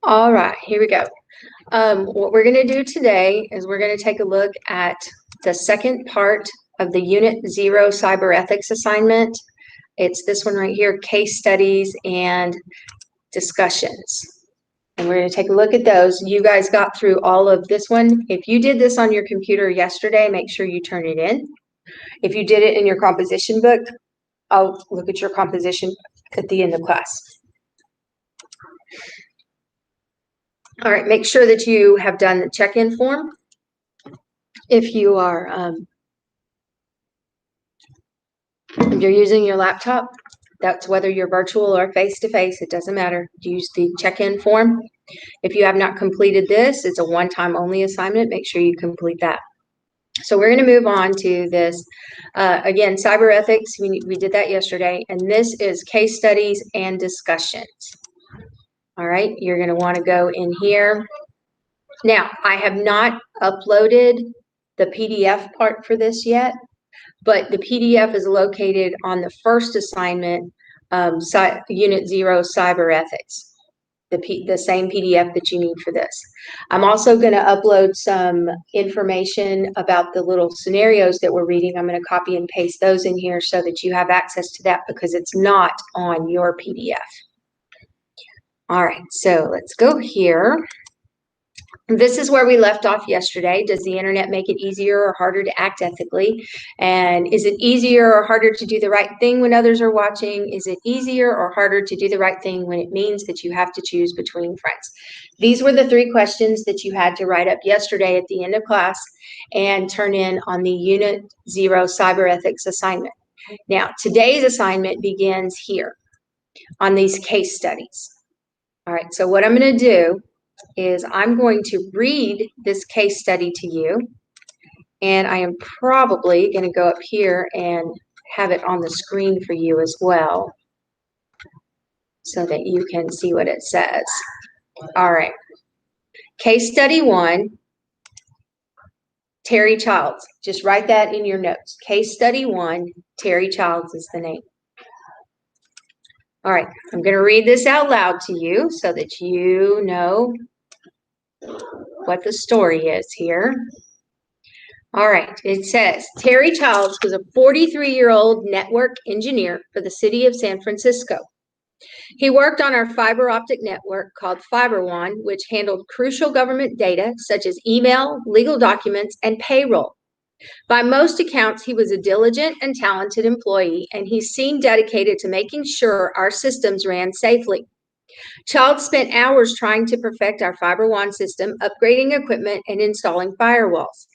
All right, here we go. What we're going to do today is we're going to take a look at the second part of the Unit 0 Cyber Ethics assignment. It's this one right here, case studies and discussions. And we're going to take a look at those. You guys got through all of this one. If you did this on your computer yesterday, make sure you turn it in. If you did it in your composition book, I'll look at your composition at the end of class. All right, make sure that you have done the check-in form. If you are, if you're using your laptop, that's whether you're virtual or face-to-face, it doesn't matter. Use the check-in form. If you have not completed this, it's a one-time only assignment. Make sure you complete that. So we're going to move on to this. Again, cyber ethics, we did that yesterday, and this is case studies and discussions. All right, you're going to want to go in here. Now, I have not uploaded the PDF part for this yet, but the PDF is located on the first assignment, Unit 0 Cyber Ethics, the same PDF that you need for this. I'm also going to upload some information about the little scenarios that we're reading. I'm going to copy and paste those in here so that you have access to that because it's not on your PDF. All right, so let's go here. This is where we left off yesterday. Does the internet make it easier or harder to act ethically? And is it easier or harder to do the right thing when others are watching? Is it easier or harder to do the right thing when it means that you have to choose between friends? These were the three questions that you had to write up yesterday at the end of class and turn in on the Unit 0 Cyber Ethics assignment. Now, today's assignment begins here on these case studies. All right, so what I'm going to do is I'm going to read this case study to you, and I am probably going to go up here and have it on the screen for you as well so that you can see what it says. All right. Case study 1, Terry Childs. Just write that in your notes. Case study 1, Terry Childs is the name. All right. I'm going to read this out loud to you so that you know what the story is here. All right, it says, Terry Childs was a 43-year-old network engineer for the city of San Francisco. He worked on our fiber optic network called FiberWAN, which handled crucial government data such as email, legal documents, and payroll. By most accounts, he was a diligent and talented employee, and he seemed dedicated to making sure our systems ran safely. Childs spent hours trying to perfect our FiberWAN system, upgrading equipment, and installing firewalls.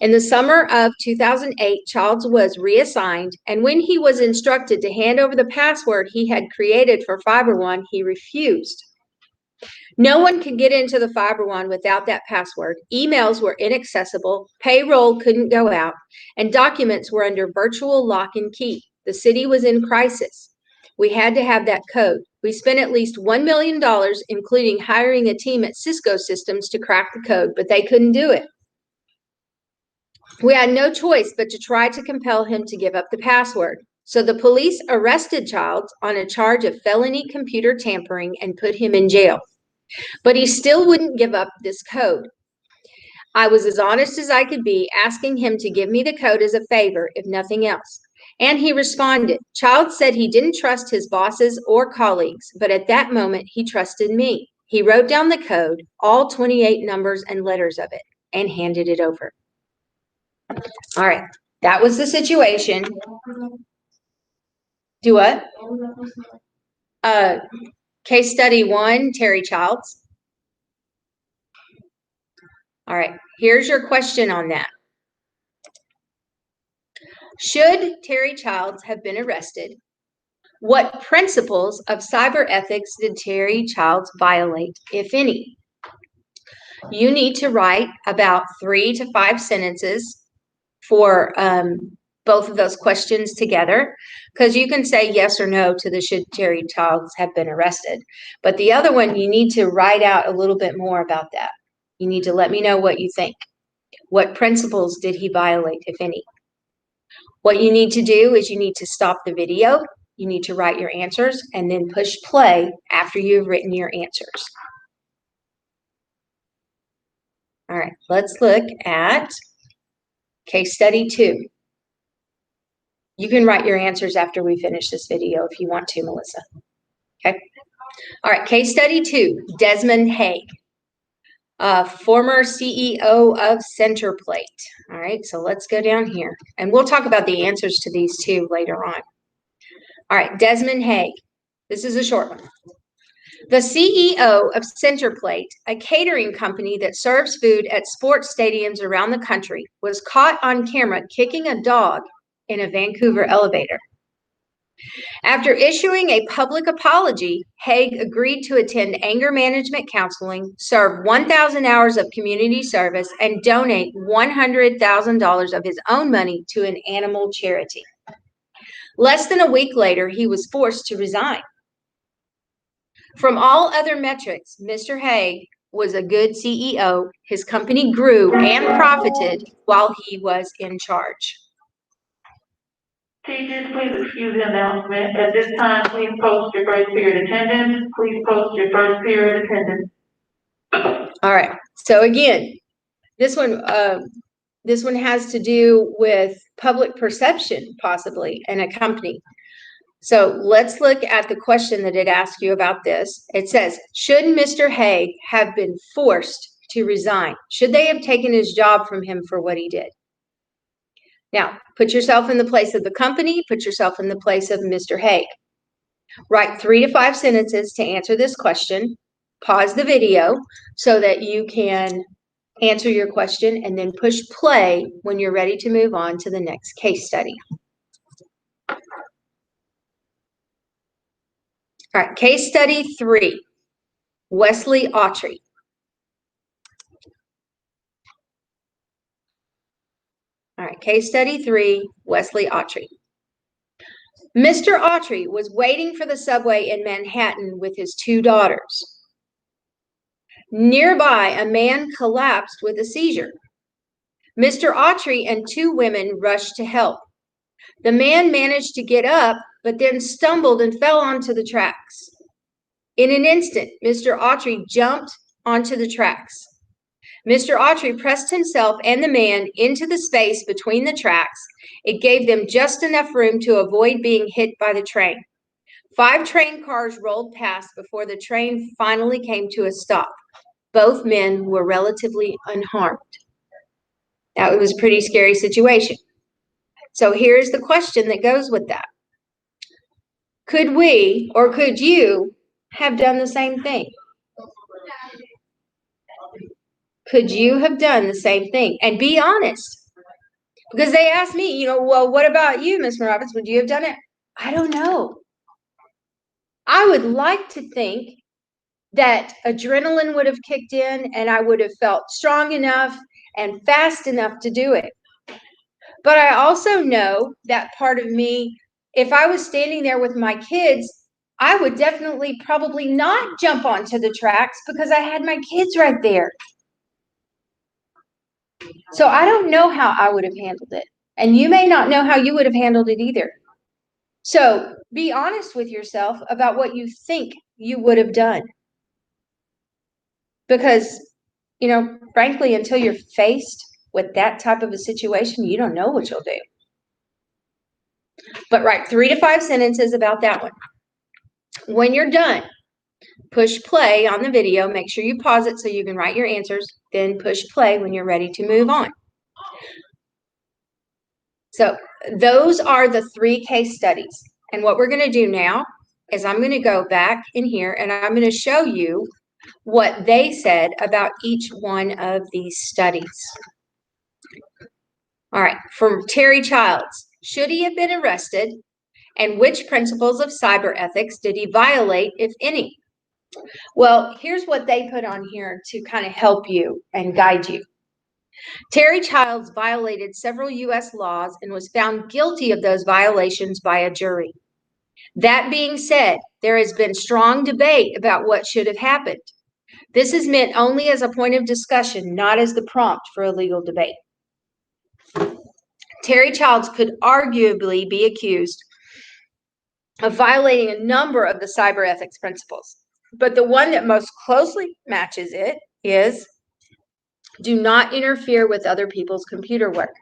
In the summer of 2008, Childs was reassigned, and when he was instructed to hand over the password he had created for FiberWAN, he refused. No one could get into the FiberWAN without that password. Emails were inaccessible, payroll couldn't go out, and documents were under virtual lock and key. The city was in crisis. We had to have that code. We spent at least $1 million, including hiring a team at Cisco Systems to crack the code, but they couldn't do it. We had no choice but to try to compel him to give up the password. So the police arrested Childs on a charge of felony computer tampering and put him in jail. But he still wouldn't give up this code. I was as honest as I could be, asking him to give me the code as a favor, if nothing else. And he responded. Childs said he didn't trust his bosses or colleagues, but at that moment, he trusted me. He wrote down the code, all 28 numbers and letters of it, and handed it over. All right, that was the situation. Do what? Case study 1, Terry Childs. All right, here's your question on that. Should Terry Childs have been arrested? What principles of cyber ethics did Terry Childs violate, if any? You need to write about 3 to 5 sentences for both of those questions together, because you can say yes or no to the should Terry Childs have been arrested. But the other one, you need to write out a little bit more about that. You need to let me know what you think. What principles did he violate, if any? What you need to do is you need to stop the video, you need to write your answers, and then push play after you've written your answers. All right, let's look at case study 2. You can write your answers after we finish this video if you want to, Melissa. Okay. All right, case study 2, Desmond Haig, former CEO of Centerplate. All right, so let's go down here, and we'll talk about the answers to these two later on. All right, Desmond Haig. This is a short one. The CEO of Centerplate, a catering company that serves food at sports stadiums around the country, was caught on camera kicking a dog in a Vancouver elevator. After issuing a public apology, Haig agreed to attend anger management counseling, serve 1,000 hours of community service, and donate $100,000 of his own money to an animal charity. Less than a week later, he was forced to resign. From all other metrics, Mr. Haig was a good CEO. His company grew and profited while he was in charge. Teachers, please excuse the announcement. At this time, please post your first period attendance. Please post your first period attendance. All right. So again, this one has to do with public perception, possibly, in a company. So let's look at the question that it asked you about this. It says, should Mr. Haig have been forced to resign? Should they have taken his job from him for what he did? Now, put yourself in the place of the company, put yourself in the place of Mr. Haig. Write 3 to 5 sentences to answer this question. Pause the video so that you can answer your question, and then push play when you're ready to move on to the next case study. All right, case study 3, Wesley Autry. All right, case study 3, Wesley Autry. Mr. Autry was waiting for the subway in Manhattan with his 2 daughters. Nearby, a man collapsed with a seizure. Mr. Autry and 2 women rushed to help. The man managed to get up, but then stumbled and fell onto the tracks. In an instant, Mr. Autry jumped onto the tracks. Mr. Autry pressed himself and the man into the space between the tracks. It gave them just enough room to avoid being hit by the train. 5 train cars rolled past before the train finally came to a stop. Both men were relatively unharmed. Now, it was a pretty scary situation. So here's the question that goes with that. Could we, or could you, have done the same thing? Could you have done the same thing? And be honest. Because they asked me, well, what about you, Ms. Robbins? Would you have done it? I don't know. I would like to think that adrenaline would have kicked in and I would have felt strong enough and fast enough to do it. But I also know that part of me, if I was standing there with my kids, I would definitely probably not jump onto the tracks because I had my kids right there. So I don't know how I would have handled it. And you may not know how you would have handled it either. So be honest with yourself about what you think you would have done. Because, frankly, until you're faced with that type of a situation, you don't know what you'll do. But write 3 to 5 sentences about that one. When you're done, push play on the video. Make sure you pause it so you can write your answers. Then push play when you're ready to move on. So those are the 3 case studies. And what we're going to do now is I'm going to go back in here and I'm going to show you what they said about each one of these studies. All right, from Terry Childs. Should he have been arrested? And which principles of cyber ethics did he violate, if any? Well, here's what they put on here to kind of help you and guide you. Terry Childs violated several U.S. laws and was found guilty of those violations by a jury. That being said, there has been strong debate about what should have happened. This is meant only as a point of discussion, not as the prompt for a legal debate. Terry Childs could arguably be accused of violating a number of the cyber ethics principles, but the one that most closely matches it is Do not interfere with other people's computer work.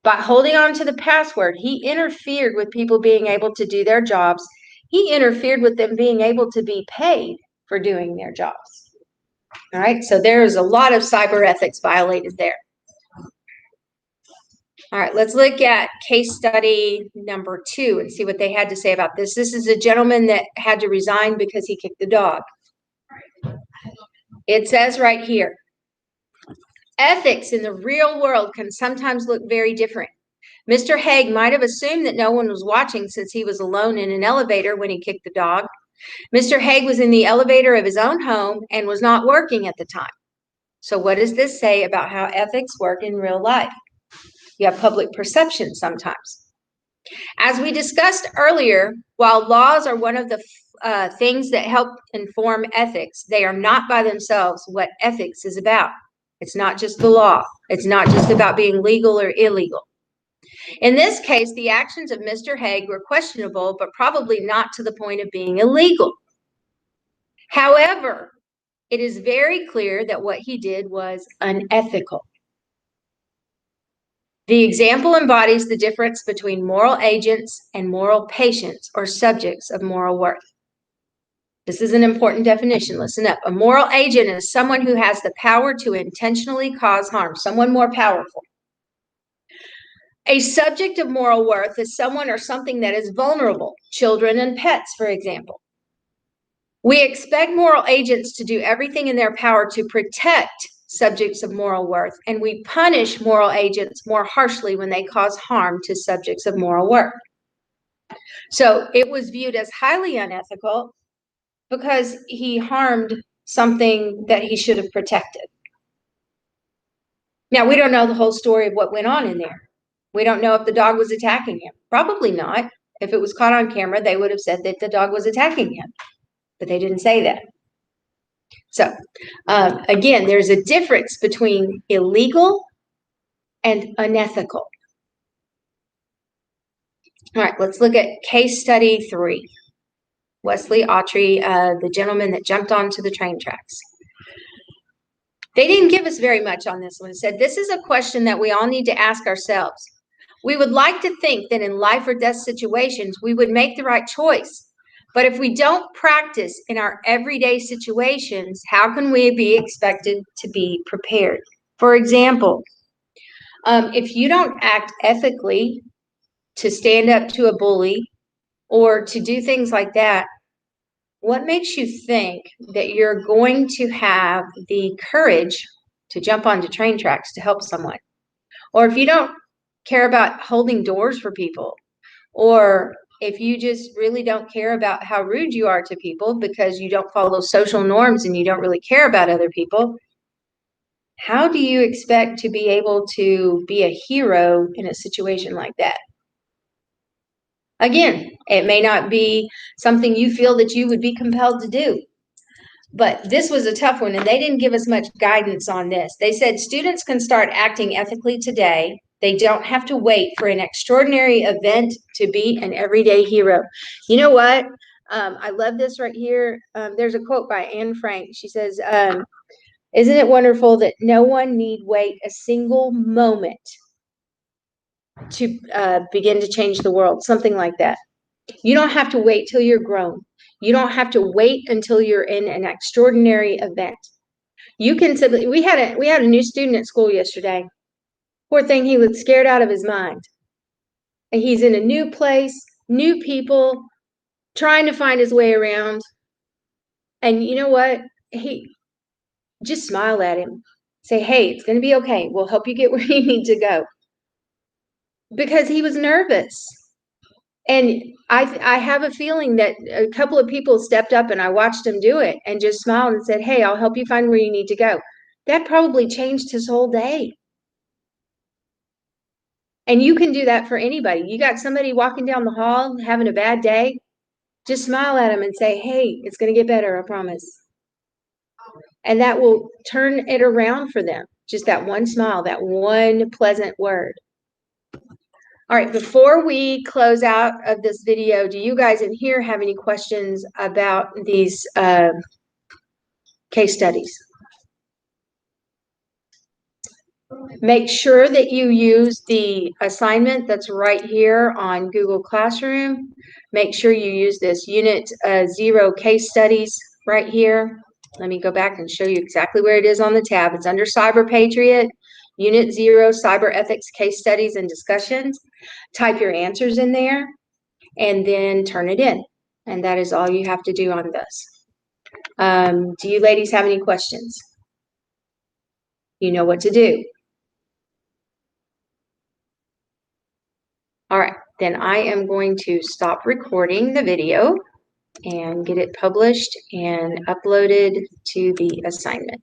By holding on to the password, he interfered with people being able to do their jobs. He interfered with them being able to be paid for doing their jobs. All right, so there is a lot of cyber ethics violated there. All right, let's look at case study number 2 and see what they had to say about this. This is a gentleman that had to resign because he kicked the dog. It says right here, ethics in the real world can sometimes look very different. Mr. Haig might have assumed that no one was watching since he was alone in an elevator when he kicked the dog. Mr. Haig was in the elevator of his own home and was not working at the time. So what does this say about how ethics work in real life? You have public perception sometimes. As we discussed earlier, while laws are one of the things that help inform ethics, they are not by themselves what ethics is about. It's not just the law. It's not just about being legal or illegal. In this case, the actions of Mr. Haig were questionable, but probably not to the point of being illegal. However, it is very clear that what he did was unethical. The example embodies the difference between moral agents and moral patients or subjects of moral worth. This is an important definition. Listen up. A moral agent is someone who has the power to intentionally cause harm, someone more powerful. A subject of moral worth is someone or something that is vulnerable, children and pets, for example. We expect moral agents to do everything in their power to protect subjects of moral worth, and we punish moral agents more harshly when they cause harm to subjects of moral worth. So it was viewed as highly unethical because he harmed something that he should have protected. Now, we don't know the whole story of what went on in there. We don't know if the dog was attacking him. Probably not. If it was caught on camera, they would have said that the dog was attacking him, but they didn't say that. So, again, there's a difference between illegal and unethical. All right, let's look at case study 3. Wesley Autry, the gentleman that jumped onto the train tracks. They didn't give us very much on this one. It said, this is a question that we all need to ask ourselves. We would like to think that in life or death situations, we would make the right choice. But if we don't practice in our everyday situations, how can we be expected to be prepared? For example, if you don't act ethically to stand up to a bully or to do things like that, what makes you think that you're going to have the courage to jump onto train tracks to help someone? Or if you don't care about holding doors for people, or if you just really don't care about how rude you are to people because you don't follow social norms and you don't really care about other people, how do you expect to be able to be a hero in a situation like that? Again, it may not be something you feel that you would be compelled to do, but this was a tough one, and they didn't give us much guidance on this. They said students can start acting ethically today. They don't have to wait for an extraordinary event to be an everyday hero. You know what? I love this right here. There's a quote by Anne Frank. She says, isn't it wonderful that no one need wait a single moment to begin to change the world? Something like that. You don't have to wait till you're grown. You don't have to wait until you're in an extraordinary event. You can simply, we had a new student at school yesterday. Poor thing, he was scared out of his mind. And he's in a new place, new people, trying to find his way around. And you know what? He just smile at him. Say, hey, it's going to be okay. We'll help you get where you need to go. Because he was nervous. And I have a feeling that a couple of people stepped up and I watched him do it and just smiled and said, hey, I'll help you find where you need to go. That probably changed his whole day. And you can do that for anybody. You got somebody walking down the hall having a bad day, just smile at them and say, hey, it's going to get better, I promise. And that will turn it around for them. Just that one smile, that one pleasant word. All right, before we close out of this video, do you guys in here have any questions about these case studies? Make sure that you use the assignment that's right here on Google Classroom. Make sure you use this Unit 0 case studies right here. Let me go back and show you exactly where it is on the tab. It's under Cyber Patriot, Unit 0 Cyber Ethics Case Studies and Discussions. Type your answers in there and then turn it in. And that is all you have to do on this. Do you ladies have any questions? You know what to do. All right, then I am going to stop recording the video and get it published and uploaded to the assignment.